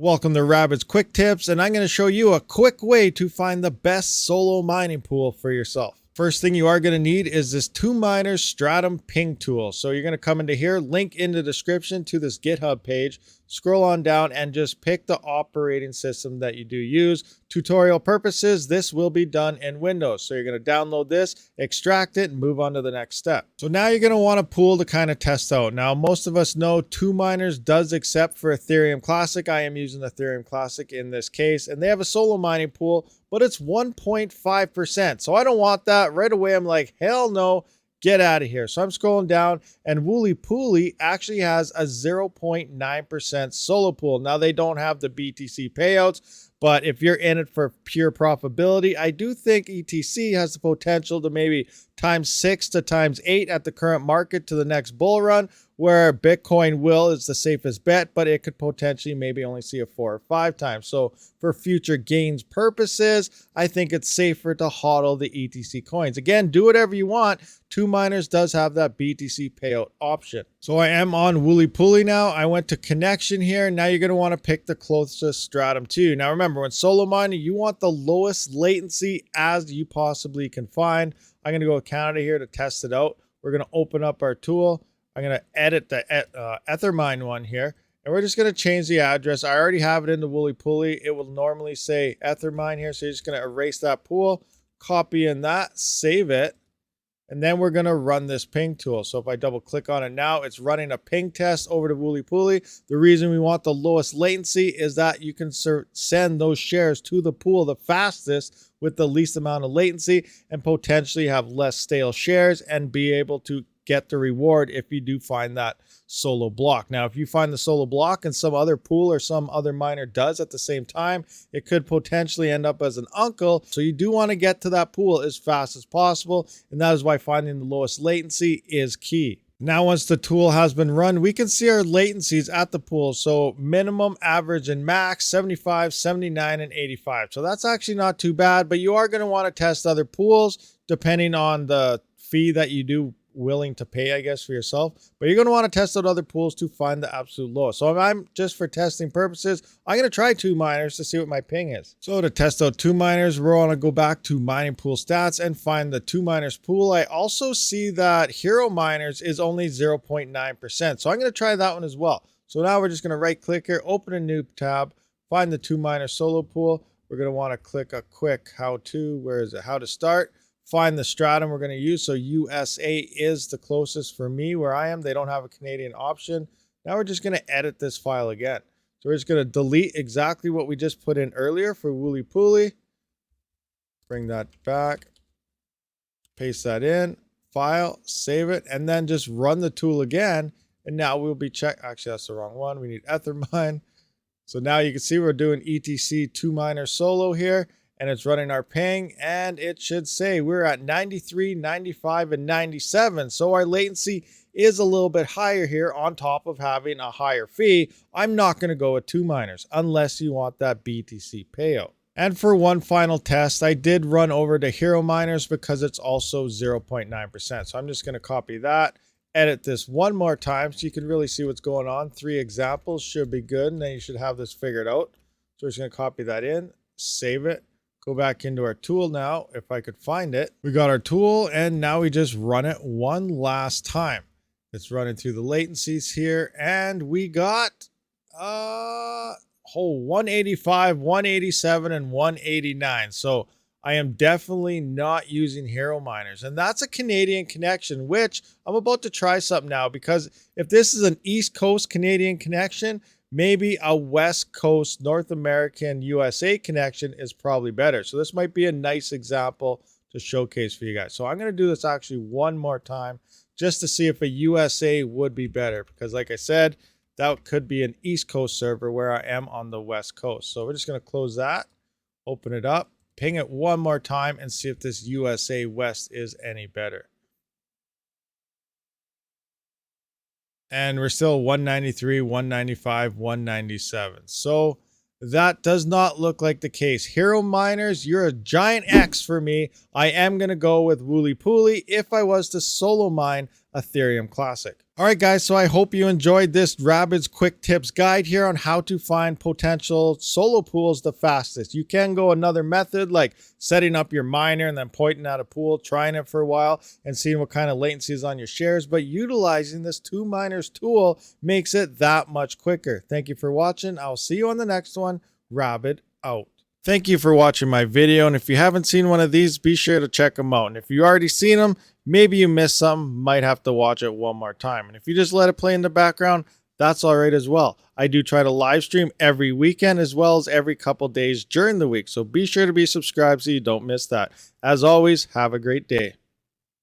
Welcome to Rabid's Quick Tips, and I'm going to show you a quick way to find the best solo mining pool for yourself. First thing you are going to need is this 2Miner Stratum Ping tool. So you're going to come into here, link in the description to this GitHub page, scroll on down and just pick the operating system that you do use. Tutorial purposes, this will be done in Windows. So you're going to download this, extract it, and move on to the next step. So now you're going to want a pool to kind of test out. Now, most of us know 2Miners does accept for Ethereum Classic. I am using Ethereum Classic in this case, and they have a solo mining pool, but it's 1.5%. So I don't want that. Right away, I'm like, hell no, get out of here. So I'm scrolling down, and Wooly Pooly actually has a 0.9% solo pool. Now, they don't have the BTC payouts, but if you're in it for pure profitability, I do think ETC has the potential to maybe ×6 to ×8 at the current market to the next bull run, where Bitcoin is the safest bet, but it could potentially maybe only see a 4 or 5 times. So for future gains purposes, I think it's safer to hodl the ETC coins. Again, do whatever you want. 2Miners does have that BTC payout option. So I am on Wooly Pooly now. I went to connection here. Now you're going to want to pick the closest stratum to you. Now remember, when solo mining, you want the lowest latency as you possibly can find. I'm going to go to Canada here to test it out. We're going to open up our tool. I'm going to edit the ETHEREUM one here, and we're just going to change the address. I already have it in the Wooly Pooly. It will normally say ETHEREUM here, so you're just going to erase that pool, copy in that, save it, and then we're going to run this ping tool. So if I double click on it now, it's running a ping test over to Wooly Pooly. The reason we want the lowest latency is that you can send those shares to the pool the fastest with the least amount of latency and potentially have less stale shares and be able to get the reward if you do find that solo block. Now, if you find the solo block and some other pool or some other miner does at the same time, it could potentially end up as an uncle. So you do want to get to that pool as fast as possible. And that is why finding the lowest latency is key. Now, once the tool has been run, we can see our latencies at the pool. So minimum, average, and max, 75, 79, and 85. So that's actually not too bad, but you are going to want to test other pools depending on the fee that you do willing to pay, I guess, for yourself. But you're going to want to test out other pools to find the absolute lowest. So I'm just for testing purposes, I'm going to try 2Miners to see what my ping is. So to test out 2Miners, we're going to go back to mining pool stats and find the 2Miners pool. I also see that Hero Miners is only 0.9%. So I'm going to try that one as well. So now we're just going to right click here, open a new tab, find the 2Miner solo pool. We're going to want to click a quick how to, where is it? How to start. Find the stratum we're going to use. So USA is the closest for me where I am. They don't have a Canadian option. Now we're just going to edit this file again. So we're just going to delete exactly what we just put in earlier for Wooly Pooly. Bring that back. Paste that in. File. Save it. And then just run the tool again. And now we'll be Actually, that's the wrong one. We need EtherMine. So now you can see we're doing ETC 2Miner solo here. And it's running our ping, and it should say we're at 93, 95, and 97. So our latency is a little bit higher here on top of having a higher fee. I'm not going to go with 2Miners unless you want that BTC payout. And for one final test, I did run over to Hero Miners because it's also 0.9%. So I'm just going to copy that, edit this one more time so you can really see what's going on. 3 examples should be good, and then you should have this figured out. So we're just going to copy that in, save it. Go back into our tool now, if I could find it. We got our tool, and now we just run it one last time. It's running through the latencies here, and we got 185, 187, and 189. So I am definitely not using Hero Miners, and that's a Canadian connection, which I'm about to try something now, because if this is an East Coast Canadian connection, maybe a West Coast North American USA connection is probably better. So this might be a nice example to showcase for you guys. So I'm going to do this actually one more time just to see if a USA would be better. Because like I said, that could be an East Coast server where I am on the West Coast. So we're just going to close that, open it up, ping it one more time, and see if this USA West is any better. And we're still 193, 195, 197. So that does not look like the case. Hero Miners, you're a giant X for me. I am going to go with Wooly Pooly. If I was to solo mine, Ethereum Classic. All right, guys, so I hope you enjoyed this Rabid's quick tips guide here on how to find potential solo pools the fastest. You can go another method like setting up your miner and then pointing at a pool, trying it for a while and seeing what kind of latency is on your shares, but utilizing this 2Miners tool makes it that much quicker. Thank you for watching. I'll see you on the next one. Rabid out. Thank you for watching my video, and if you haven't seen one of these, be sure to check them out. And if you already seen them, maybe you missed some, might have to watch it one more time. And if you just let it play in the background, that's all right as well. I do try to live stream every weekend as well as every couple days during the week, so be sure to be subscribed so you don't miss that. As always, have a great day.